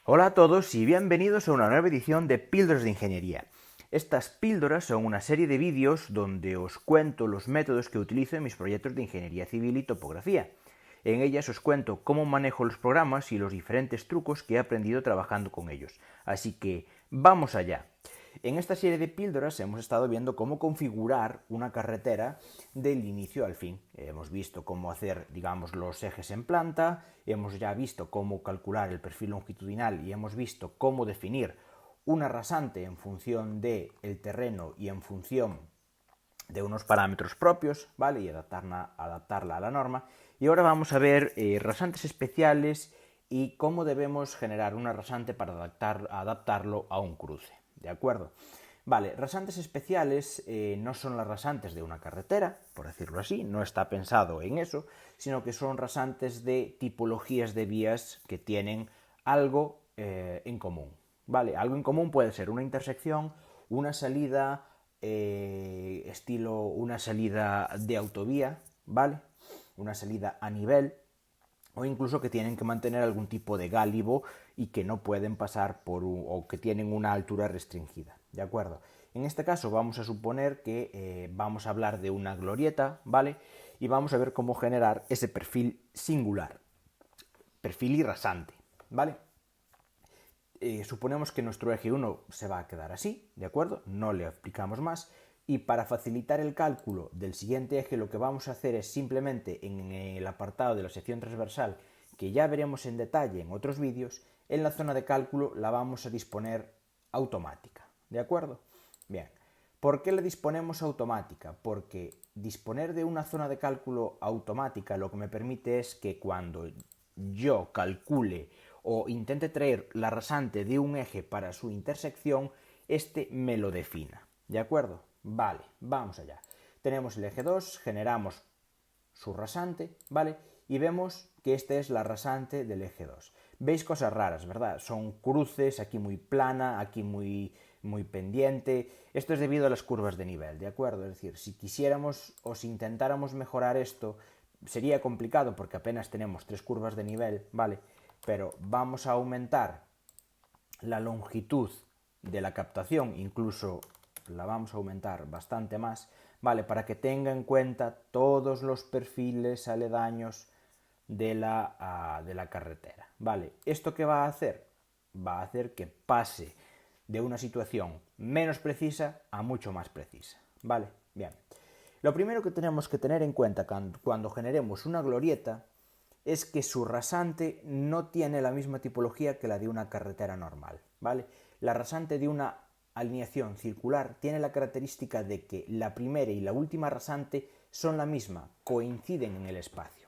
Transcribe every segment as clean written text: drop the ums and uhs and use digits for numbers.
Hola a todos y bienvenidos a una nueva edición de Píldoras de Ingeniería. Estas píldoras son una serie de vídeos donde os cuento los métodos que utilizo en mis proyectos de ingeniería civil y topografía. En ellas os cuento cómo manejo los programas y los diferentes trucos que he aprendido trabajando con ellos. Así que vamos allá. En esta serie de píldoras hemos estado viendo cómo configurar una carretera del inicio al fin. Hemos visto cómo hacer, digamos, los ejes en planta, hemos ya visto cómo calcular el perfil longitudinal y hemos visto cómo definir una rasante en función del terreno y en función de unos parámetros propios, ¿vale? Y adaptarla a la norma. Y ahora vamos a ver rasantes especiales y cómo debemos generar una rasante para adaptarlo a un cruce, ¿de acuerdo? Vale, rasantes especiales no son las rasantes de una carretera, por decirlo así, no está pensado en eso, sino que son rasantes de tipologías de vías que tienen algo en común, ¿vale? Algo en común puede ser una intersección, una salida, estilo una salida de autovía, ¿vale? Una salida a nivel, o incluso que tienen que mantener algún tipo de gálibo y que no pueden pasar o que tienen una altura restringida, ¿de acuerdo? En este caso vamos a suponer que vamos a hablar de una glorieta, ¿vale? Y vamos a ver cómo generar ese perfil singular, perfil y rasante, ¿vale? Suponemos que nuestro eje 1 se va a quedar así, ¿de acuerdo? No le aplicamos más. Y para facilitar el cálculo del siguiente eje, lo que vamos a hacer es simplemente en el apartado de la sección transversal, que ya veremos en detalle en otros vídeos, en la zona de cálculo la vamos a disponer automática, ¿de acuerdo? Bien, ¿por qué la disponemos automática? Porque disponer de una zona de cálculo automática lo que me permite es que cuando yo calcule o intente traer la rasante de un eje para su intersección, este me lo defina. ¿De acuerdo? Vale, vamos allá. Tenemos el eje 2, generamos su rasante, ¿vale? Y vemos que esta es la rasante del eje 2. Veis cosas raras, ¿verdad? Son cruces, aquí muy plana, aquí muy pendiente. Esto es debido a las curvas de nivel, ¿de acuerdo? Es decir, si quisiéramos o si intentáramos mejorar esto, sería complicado porque apenas tenemos 3 curvas de nivel, ¿vale? Pero vamos a aumentar la longitud de la captación, incluso la vamos a aumentar bastante más, ¿vale? Para que tenga en cuenta todos los perfiles aledaños de la carretera, ¿vale? ¿Esto qué va a hacer? Va a hacer que pase de una situación menos precisa a mucho más precisa, ¿vale? Bien. Lo primero que tenemos que tener en cuenta cuando generemos una glorieta es que su rasante no tiene la misma tipología que la de una carretera normal, ¿vale? La rasante de una alineación circular tiene la característica de que la primera y la última rasante son la misma, coinciden en el espacio.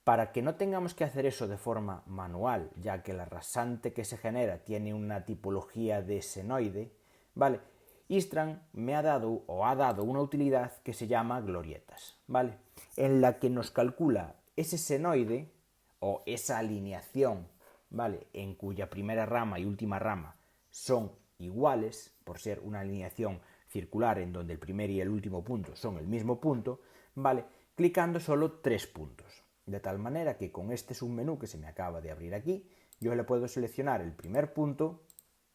Para que no tengamos que hacer eso de forma manual, ya que la rasante que se genera tiene una tipología de senoide, ¿vale? Istran me ha dado o ha dado una utilidad que se llama glorietas, ¿vale? En la que nos calcula ese senoide o esa alineación, ¿vale? En cuya primera rama y última rama son iguales, por ser una alineación circular en donde el primer y el último punto son el mismo punto, ¿vale? Clicando solo 3 puntos. De tal manera que con este submenú que se me acaba de abrir aquí, yo le puedo seleccionar el primer punto,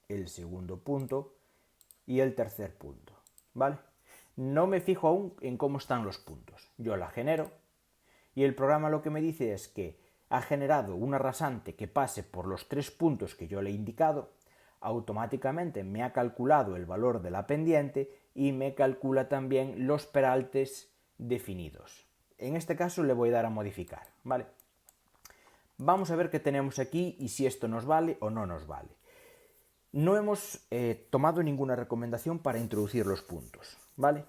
el segundo punto y el tercer punto, ¿vale? No me fijo aún en cómo están los puntos. Yo la genero y el programa lo que me dice es que ha generado una rasante que pase por los 3 puntos que yo le he indicado, automáticamente me ha calculado el valor de la pendiente y me calcula también los peraltes definidos. En este caso le voy a dar a modificar, ¿vale? Vamos a ver qué tenemos aquí y si esto nos vale o no nos vale. No hemos tomado ninguna recomendación para introducir los puntos, ¿vale?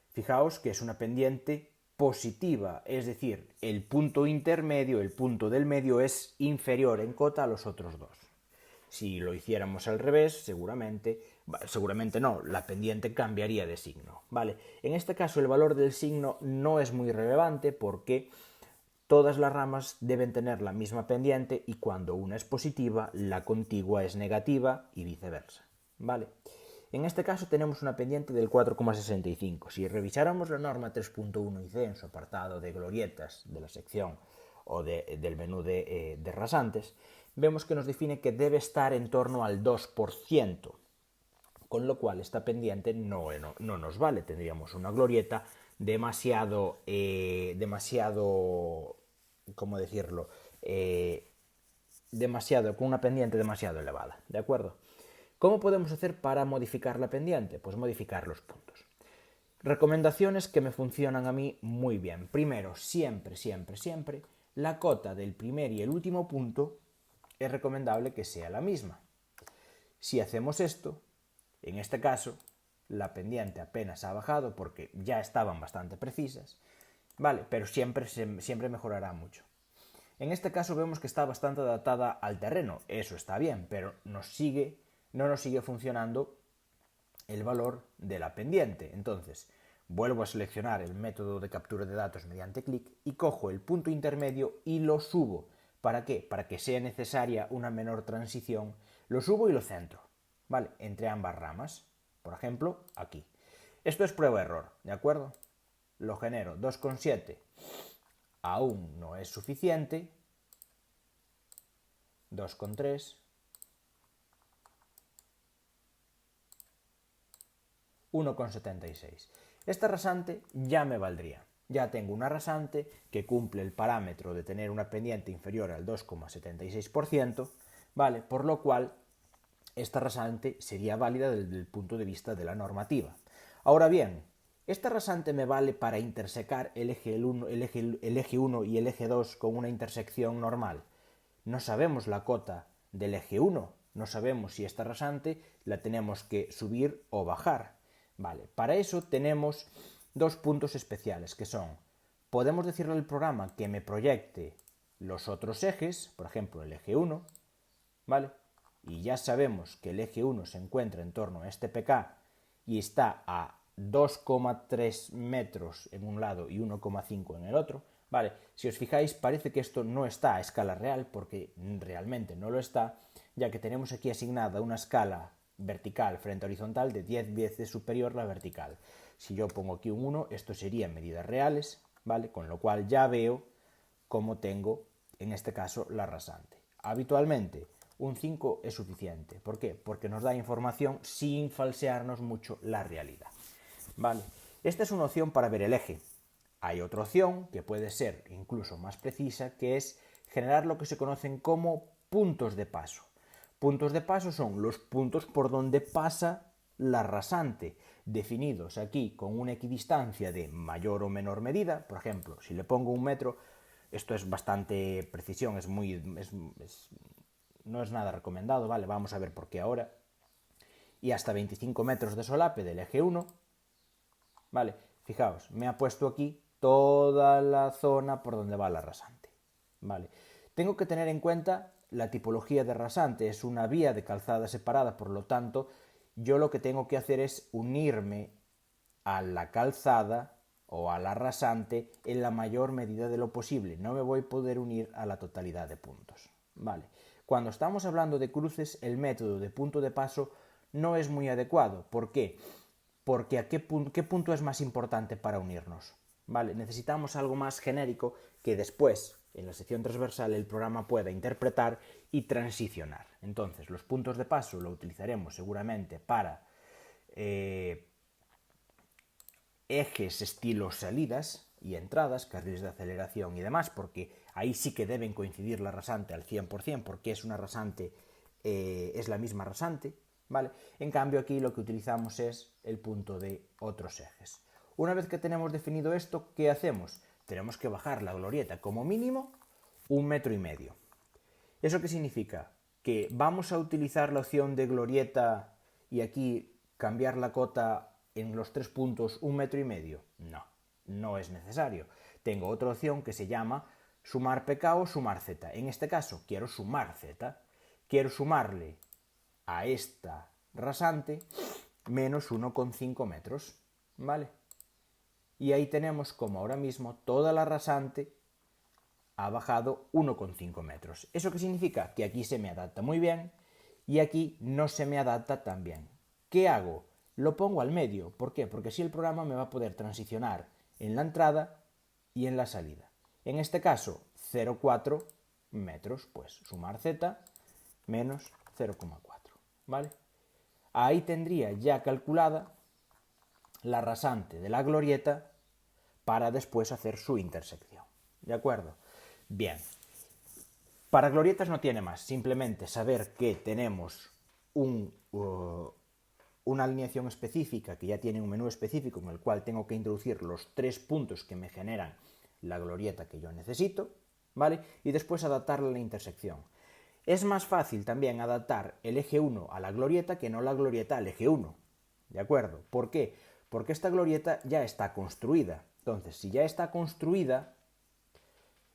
Fijaos que es una pendiente positiva, es decir, el punto intermedio, el punto del medio es inferior en cota a los otros dos. Si lo hiciéramos al revés, seguramente no, la pendiente cambiaría de signo, ¿vale? En este caso el valor del signo no es muy relevante porque todas las ramas deben tener la misma pendiente y cuando una es positiva, la contigua es negativa y viceversa, ¿vale? En este caso tenemos una pendiente del 4,65. Si revisáramos la norma 3.1 y C en su apartado de glorietas de la sección o del menú de rasantes, vemos que nos define que debe estar en torno al 2%, con lo cual esta pendiente no nos vale. Tendríamos una glorieta demasiado, ¿cómo decirlo? Con una pendiente demasiado elevada, ¿de acuerdo? ¿Cómo podemos hacer para modificar la pendiente? Pues modificar los puntos. Recomendaciones que me funcionan a mí muy bien. Primero, siempre, la cota del primer y el último punto es recomendable que sea la misma. Si hacemos esto, en este caso, la pendiente apenas ha bajado porque ya estaban bastante precisas, ¿vale? Pero siempre mejorará mucho. En este caso vemos que está bastante adaptada al terreno. Eso está bien, pero no nos sigue funcionando el valor de la pendiente. Entonces, vuelvo a seleccionar el método de captura de datos mediante clic y cojo el punto intermedio y lo subo. ¿Para qué? Para que sea necesaria una menor transición. Lo subo y lo centro, ¿vale? Entre ambas ramas. Por ejemplo, aquí. Esto es prueba-error, ¿de acuerdo? Lo genero 2,7. Aún no es suficiente. 2,3. 1,76. Esta rasante ya me valdría. Ya tengo una rasante que cumple el parámetro de tener una pendiente inferior al 2,76%, ¿vale? Por lo cual, esta rasante sería válida desde el punto de vista de la normativa. Ahora bien, esta rasante me vale para intersecar el eje 1 y el eje 2 con una intersección normal. No sabemos la cota del eje 1, no sabemos si esta rasante la tenemos que subir o bajar. Vale, para eso tenemos dos puntos especiales que son, podemos decirle al programa que me proyecte los otros ejes, por ejemplo el eje 1, ¿vale? Y ya sabemos que el eje 1 se encuentra en torno a este PK y está a 2,3 metros en un lado y 1,5 en el otro, ¿vale? Si os fijáis, parece que esto no está a escala real, porque realmente no lo está, ya que tenemos aquí asignada una escala vertical frente a horizontal de 10 veces superior a la vertical. Si yo pongo aquí un 1, esto serían medidas reales, ¿vale? Con lo cual ya veo cómo tengo, en este caso, la rasante. Habitualmente, un 5 es suficiente. ¿Por qué? Porque nos da información sin falsearnos mucho la realidad. ¿Vale? Esta es una opción para ver el eje. Hay otra opción, que puede ser incluso más precisa, que es generar lo que se conocen como puntos de paso. Puntos de paso son los puntos por donde pasa la rasante, definidos aquí con una equidistancia de mayor o menor medida. Por ejemplo, si le pongo 1 metro, esto es bastante precisión, no es nada recomendado, ¿vale? Vamos a ver por qué ahora. Y hasta 25 metros de solape del eje 1, ¿vale? Fijaos, me ha puesto aquí toda la zona por donde va la rasante, ¿vale? Tengo que tener en cuenta la tipología de rasante, es una vía de calzada separada, por lo tanto, yo lo que tengo que hacer es unirme a la calzada o a la rasante en la mayor medida de lo posible. No me voy a poder unir a la totalidad de puntos, ¿vale? Cuando estamos hablando de cruces, el método de punto de paso no es muy adecuado. ¿Por qué? Porque ¿qué punto es más importante para unirnos? ¿Vale? Necesitamos algo más genérico que después, en la sección transversal, el programa pueda interpretar y transicionar. Entonces, los puntos de paso lo utilizaremos seguramente para ejes estilo salidas y entradas, carriles de aceleración y demás, porque ahí sí que deben coincidir la rasante al 100%, porque es una rasante, es la misma rasante, ¿vale? En cambio aquí lo que utilizamos es el punto de otros ejes. Una vez que tenemos definido esto, ¿qué hacemos? Tenemos que bajar la glorieta como mínimo 1,5 metros. ¿Eso qué significa? Que vamos a utilizar la opción de glorieta y aquí cambiar la cota en los 3 puntos 1,5 metros. No, no es necesario. Tengo otra opción que se llama sumar PK o sumar Z. En este caso quiero sumar Z. Quiero sumarle a esta rasante menos 1,5 metros, ¿vale? Y ahí tenemos como ahora mismo toda la rasante ha bajado 1,5 metros. ¿Eso qué significa? Que aquí se me adapta muy bien y aquí no se me adapta tan bien. ¿Qué hago? Lo pongo al medio. ¿Por qué? Porque así el programa me va a poder transicionar en la entrada y en la salida. En este caso, 0,4 metros. Pues sumar z menos 0,4. ¿Vale? Ahí tendría ya calculada la rasante de la glorieta para después hacer su intersección. ¿De acuerdo? Bien. Para glorietas no tiene más, simplemente saber que tenemos una alineación específica que ya tiene un menú específico en el cual tengo que introducir los 3 puntos que me generan la glorieta que yo necesito, ¿vale? Y después adaptarla a la intersección. Es más fácil también adaptar el eje 1 a la glorieta que no la glorieta al eje 1, ¿de acuerdo? ¿Por qué? Porque esta glorieta ya está construida. Entonces, si ya está construida,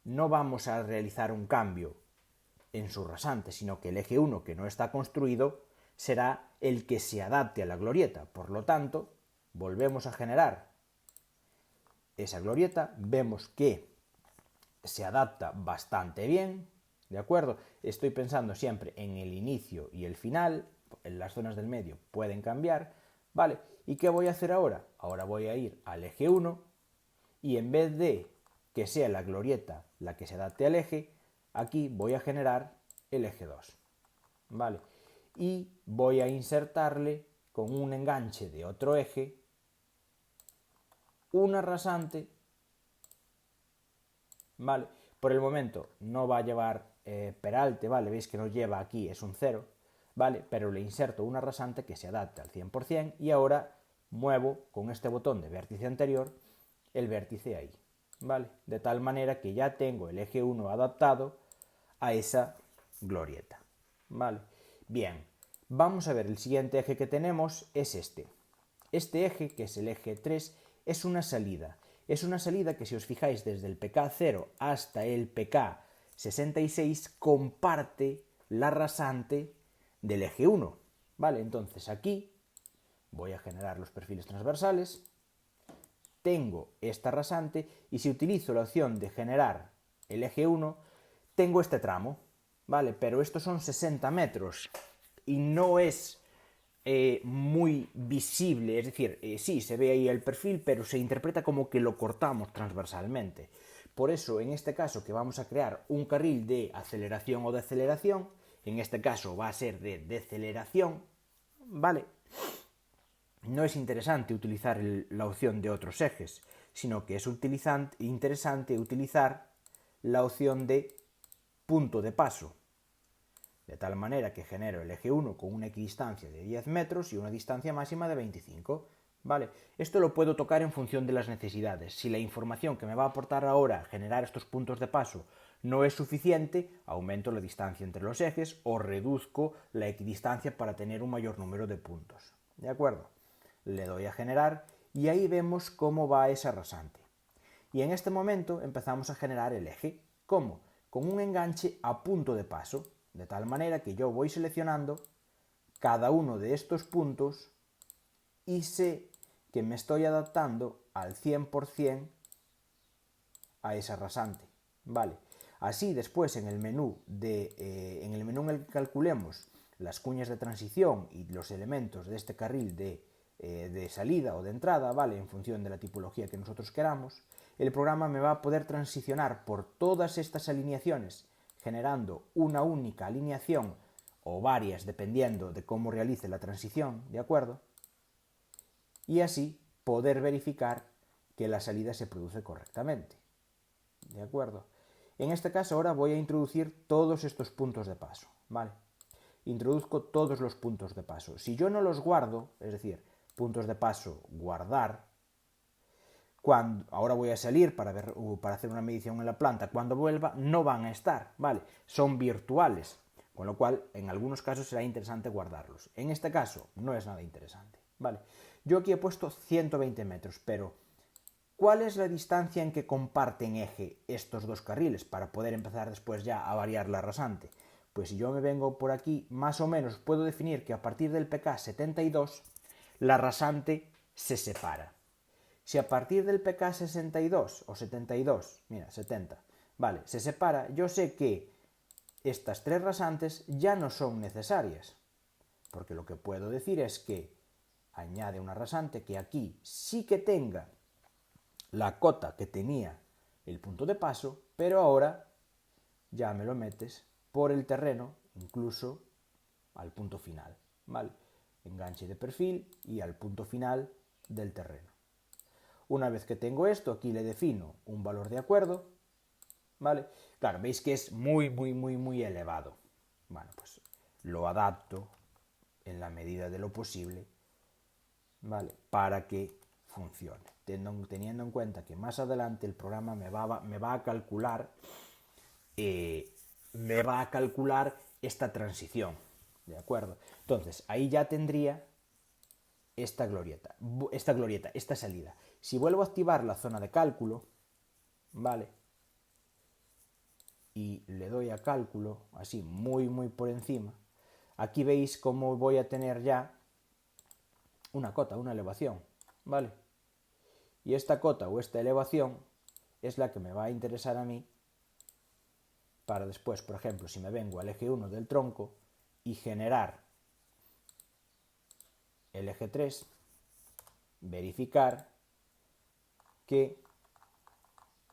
no vamos a realizar un cambio en su rasante, sino que el eje 1 que no está construido será el que se adapte a la glorieta. Por lo tanto, volvemos a generar esa glorieta, vemos que se adapta bastante bien, ¿de acuerdo? Estoy pensando siempre en el inicio y el final, en las zonas del medio pueden cambiar, ¿vale? ¿Y qué voy a hacer ahora? Ahora voy a ir al eje 1 y en vez de que sea la glorieta la que se adapte al eje, aquí voy a generar el eje 2, ¿vale? Y voy a insertarle con un enganche de otro eje una rasante, ¿vale? Por el momento no va a llevar peralte, ¿vale? Veis que no lleva aquí, es un 0, ¿vale? Pero le inserto una rasante que se adapta al 100% y ahora muevo con este botón de vértice anterior el vértice ahí, ¿vale? De tal manera que ya tengo el eje 1 adaptado a esa glorieta, ¿vale? Bien, vamos a ver, el siguiente eje que tenemos es este. Este eje, que es el eje 3, es una salida. Es una salida que, si os fijáis, desde el PK0 hasta el PK66 comparte la rasante del eje 1, ¿vale? Entonces aquí voy a generar los perfiles transversales, tengo esta rasante y si utilizo la opción de generar el eje 1, tengo este tramo, ¿vale? Pero estos son 60 metros y no es muy visible, es decir, sí, se ve ahí el perfil, pero se interpreta como que lo cortamos transversalmente. Por eso, en este caso, que vamos a crear un carril de aceleración o deceleración, en este caso va a ser de deceleración, ¿vale? No es interesante utilizar la opción de otros ejes, sino que es interesante utilizar la opción de punto de paso, de tal manera que genero el eje 1 con una equidistancia de 10 metros y una distancia máxima de 25. ¿Vale? Esto lo puedo tocar en función de las necesidades. Si la información que me va a aportar ahora generar estos puntos de paso no es suficiente, aumento la distancia entre los ejes o reduzco la equidistancia para tener un mayor número de puntos. ¿De acuerdo? Le doy a generar y ahí vemos cómo va esa rasante. Y en este momento empezamos a generar el eje. ¿Cómo? Con un enganche a punto de paso, de tal manera que yo voy seleccionando cada uno de estos puntos y sé que me estoy adaptando al 100% a esa rasante. ¿Vale? Así después en el menú en el que calculemos las cuñas de transición y los elementos de este carril de salida o de entrada, ¿vale? En función de la tipología que nosotros queramos, el programa me va a poder transicionar por todas estas alineaciones, generando una única alineación o varias, dependiendo de cómo realice la transición, ¿de acuerdo? Y así poder verificar que la salida se produce correctamente, ¿de acuerdo? En este caso ahora voy a introducir todos estos puntos de paso, ¿vale? Introduzco todos los puntos de paso. Si yo no los guardo, es decir, puntos de paso, guardar, ahora voy a salir para hacer una medición en la planta, cuando vuelva no van a estar, ¿vale? Son virtuales, con lo cual en algunos casos será interesante guardarlos. En este caso no es nada interesante, ¿vale? Yo aquí he puesto 120 metros, pero ¿cuál es la distancia en que comparten eje estos dos carriles para poder empezar después ya a variar la rasante? Pues si yo me vengo por aquí, más o menos puedo definir que a partir del PK 72 la rasante se separa. Si a partir del PK 62 o 72, mira, 70, vale, se separa, yo sé que estas tres rasantes ya no son necesarias, porque lo que puedo decir es que añade una rasante que aquí sí que tenga la cota que tenía el punto de paso, pero ahora ya me lo metes por el terreno, incluso al punto final, ¿vale? Enganche de perfil y al punto final del terreno. Una vez que tengo esto, aquí le defino un valor de acuerdo, ¿vale? Claro, veis que es muy elevado. Bueno, pues lo adapto en la medida de lo posible, ¿vale? Para que funcione. Teniendo en cuenta que más adelante el programa me va a calcular esta transición, ¿de acuerdo? Entonces, ahí ya tendría esta salida. Si vuelvo a activar la zona de cálculo, ¿vale? Y le doy a cálculo, así muy por encima, aquí veis cómo voy a tener ya una cota, una elevación, ¿vale? Y esta cota o esta elevación es la que me va a interesar a mí para después, por ejemplo, si me vengo al eje 1 del tronco y generar el eje 3, verificar que,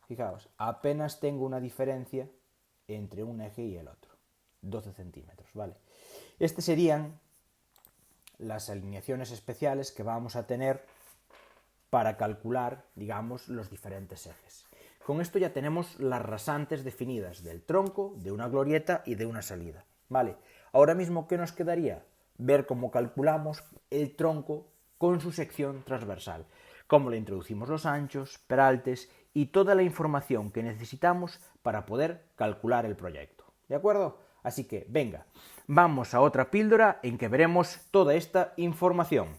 fijaos, apenas tengo una diferencia entre un eje y el otro, 12 centímetros, ¿vale? Estas serían las alineaciones especiales que vamos a tener para calcular, digamos, los diferentes ejes. Con esto ya tenemos las rasantes definidas del tronco, de una glorieta y de una salida, ¿vale? Ahora mismo, ¿qué nos quedaría? Ver cómo calculamos el tronco con su sección transversal, cómo le introducimos los anchos, peraltes y toda la información que necesitamos para poder calcular el proyecto, ¿de acuerdo? Así que, venga, vamos a otra píldora en que veremos toda esta información.